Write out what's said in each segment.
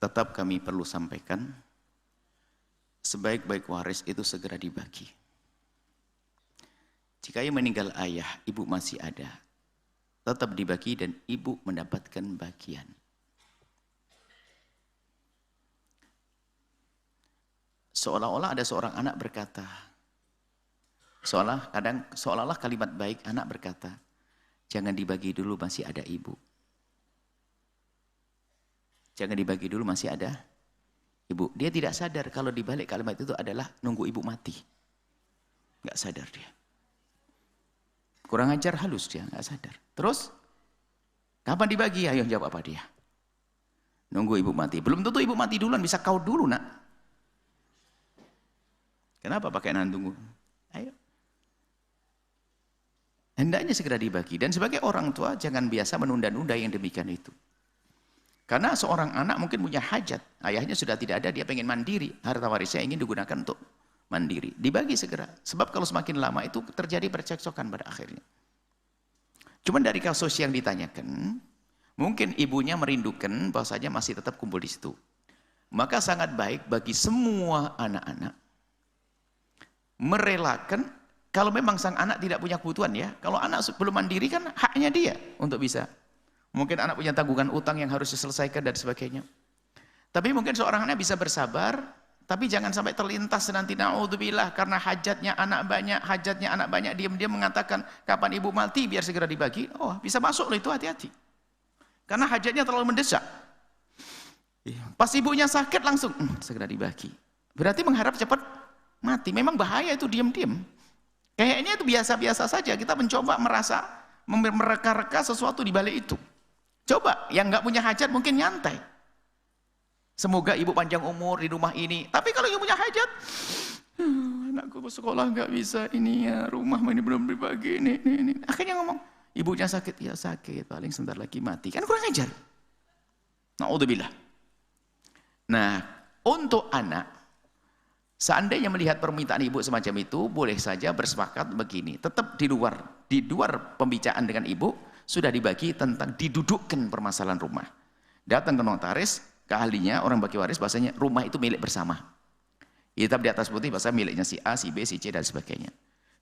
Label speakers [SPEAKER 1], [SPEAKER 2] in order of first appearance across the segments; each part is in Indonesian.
[SPEAKER 1] tetap kami perlu sampaikan, sebaik-baik waris itu segera dibagi. Jika yang meninggal ayah, ibu masih ada, tetap dibagi dan ibu mendapatkan bagian. Seolah-olah ada seorang anak berkata, seolah-olah kalimat baik anak berkata, jangan dibagi dulu masih ada ibu. Jangan dibagi dulu masih ada ibu. Dia tidak sadar kalau dibalik kalimat itu adalah nunggu ibu mati. Nggak sadar dia. Kurang ajar halus dia, nggak sadar. Terus, kapan dibagi? Ayo jawab apa dia? Nunggu ibu mati. Belum tentu ibu mati duluan, bisa kau dulu nak. Kenapa pakai nahan tunggu? Ayo. Hendaknya segera dibagi. Dan sebagai orang tua, jangan biasa menunda-nunda yang demikian itu. Karena seorang anak mungkin punya hajat. Ayahnya sudah tidak ada, dia pengen mandiri. Harta warisnya ingin digunakan untuk mandiri. Dibagi segera. Sebab kalau semakin lama itu terjadi percekcokan pada akhirnya. Cuman dari kasus yang ditanyakan, mungkin ibunya merindukan bahwasanya masih tetap kumpul di situ. Maka sangat baik bagi semua anak-anak merelakan, kalau memang sang anak tidak punya kebutuhan ya, kalau anak belum mandiri kan haknya dia untuk bisa. Mungkin anak punya tanggungan utang yang harus diselesaikan dan sebagainya. Tapi mungkin seorang anak bisa bersabar, tapi jangan sampai terlintas nanti naudzubillah karena hajatnya anak banyak, diam-diam mengatakan kapan ibu mati biar segera dibagi. Oh, bisa masuk loh itu, hati-hati. Karena hajatnya terlalu mendesak. Pas ibunya sakit langsung segera dibagi. Berarti mengharap cepat mati. Memang bahaya itu diam-diam. Kayaknya itu biasa-biasa saja. Kita mencoba mereka-reka sesuatu di balik itu. Coba, yang nggak punya hajat mungkin nyantai. Semoga ibu panjang umur di rumah ini. Tapi kalau ibu punya hajat, anakku sekolah nggak bisa ini ya, rumah ini belum dibagi ini. Akhirnya ngomong, ibunya sakit, ya sakit, paling sebentar lagi mati. Kan kurang ajar. Naudzubillah. Nah, untuk anak, seandainya melihat permintaan ibu semacam itu, boleh saja bersepakat begini. Tetap di luar pembicaraan dengan ibu, sudah dibagi tentang didudukkan permasalahan rumah. Datang ke notaris, ke ahlinya, orang bagi waris, bahasanya rumah itu milik bersama. Hitam di atas putih, bahasa miliknya si A, si B, si C, dan sebagainya.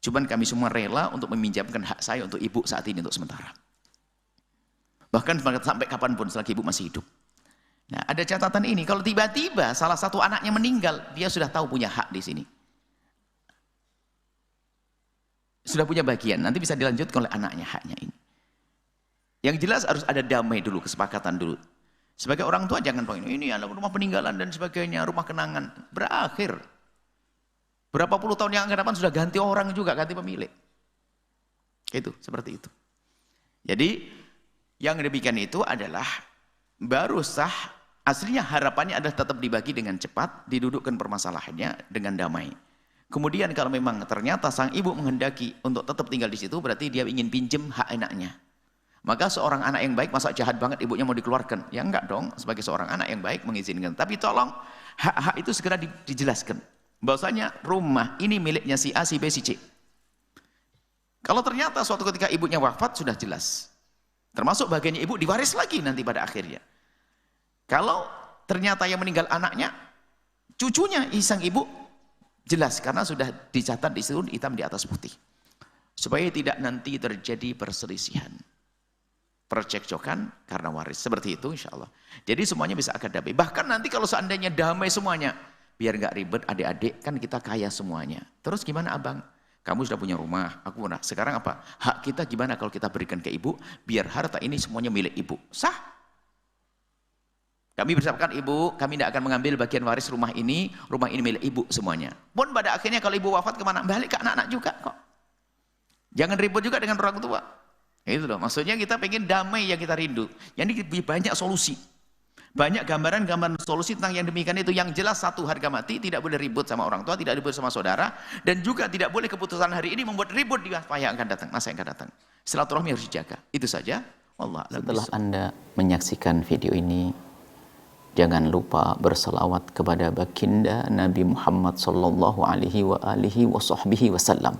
[SPEAKER 1] Cuman kami semua rela untuk meminjamkan hak saya untuk ibu saat ini untuk sementara. Bahkan sampai kapanpun selagi ibu masih hidup. Nah, ada catatan ini, kalau tiba-tiba salah satu anaknya meninggal, dia sudah tahu punya hak di sini. Sudah punya bagian, nanti bisa dilanjutkan oleh anaknya haknya ini. Yang jelas harus ada damai dulu, kesepakatan dulu. Sebagai orang tua jangan pengen, ini adalah rumah peninggalan dan sebagainya, rumah kenangan. Berakhir. Berapa puluh tahun yang akan datang sudah ganti orang juga, ganti pemilik. Itu, seperti itu. Jadi, yang demikian itu adalah baru sah, aslinya harapannya adalah tetap dibagi dengan cepat, didudukkan permasalahannya dengan damai. Kemudian kalau memang ternyata sang ibu menghendaki untuk tetap tinggal di situ, berarti dia ingin pinjam hak anaknya. Maka seorang anak yang baik, masa jahat banget ibunya mau dikeluarkan? Ya enggak dong, sebagai seorang anak yang baik mengizinkan. Tapi tolong hak-hak itu segera dijelaskan. Bahwasanya rumah ini miliknya si A, si B, si C. Kalau ternyata suatu ketika ibunya wafat, sudah jelas. Termasuk bagiannya ibu diwaris lagi nanti pada akhirnya. Kalau ternyata yang meninggal anaknya, cucunya sang ibu, jelas. Karena sudah dicatat di situ hitam di atas putih. Supaya tidak nanti terjadi perselisihan. Percekcokan karena waris. Seperti itu insya Allah. Jadi semuanya bisa akan damai. Bahkan nanti kalau seandainya damai semuanya, biar nggak ribet adik-adik, kan kita kaya semuanya. Terus gimana abang? Kamu sudah punya rumah, aku pernah. Sekarang apa? Hak kita gimana kalau kita berikan ke ibu, biar harta ini semuanya milik ibu. Sah? Kami bersamakan ibu, kami tidak akan mengambil bagian waris rumah ini milik ibu semuanya. Pun pada akhirnya kalau ibu wafat kemana? Balik ke anak-anak juga kok. Jangan ribut juga dengan orang tua. Itu loh, maksudnya kita pengen damai yang kita rindu. Jadi banyak solusi. Banyak gambaran-gambaran solusi tentang yang demikian itu. Yang jelas satu, harga mati, tidak boleh ribut sama orang tua, tidak ribut sama saudara, dan juga tidak boleh keputusan hari ini membuat ribut di masa yang akan datang. Silaturahmi harus dijaga. Itu saja. Allah.
[SPEAKER 2] Setelah Anda menyaksikan video ini, jangan lupa berselawat kepada baginda Nabi Muhammad sallallahu alaihi wa alihi wa sahbihi wasallam.